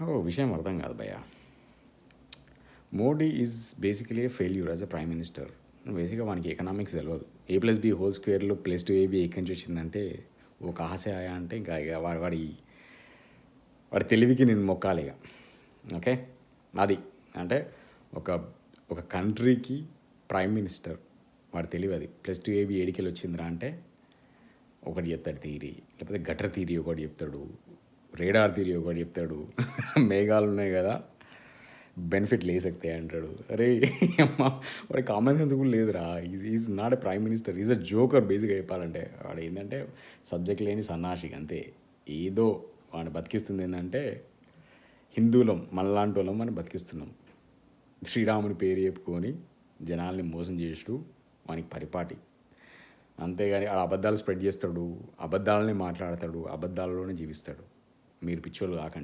ఓ విషయం అర్థం కాదు భయ్య. Modi is basically A failure as a prime minister. బేసిక్గా వానికి ఎకనామిక్స్ తెలియదు. A+B² ప్లస్ 2AB ఎక్కడి నుంచి వచ్చిందంటే ఒక ఆశ ఆయ అంటే ఇంకా ఇక వాడి తెలివికి నేను మొక్కాలి ఇక. ఓకే, అది అంటే ఒక ఒక కంట్రీకి ప్రైమ్ మినిస్టర్ వాడి తెలివి అది. +2AB ఏడికెళ్ళి వచ్చిందిరా అంటే ఒకటి చెప్తాడు థియరీ, లేకపోతే గటర్ థియరీ ఒకటి చెప్తాడు, రేడార్ థియరీ ఒకటి చెప్తాడు. మేఘాలు ఉన్నాయి కదా, బెనిఫిట్ లేసక్తే అంటాడు. అరే అమ్మ, వాడి కామన్ సెన్స్ కూడా లేదురా. Is not a prime minister, is a joker. బేసిక్గా చెప్పాలంటే వాడు ఏంటంటే సబ్జెక్ట్ లేని సన్నాసికి అంతే. ఏదో వాడిని బతికిస్తుంది ఏంటంటే హిందువులం మనలాంటి వాళ్ళం అని బతికిస్తున్నాం. శ్రీరాముని పేరు చెప్పుకొని జనాల్ని మోసం చేస్తూ వానికి పరిపాటి. అంతేగాని ఆ అబద్ధాలు స్ప్రెడ్ చేస్తాడు, అబద్ధాలనే మాట్లాడతాడు, అబద్ధాలలోనే జీవిస్తాడు. మీరు పిచ్చోళ్ళు కాకండి.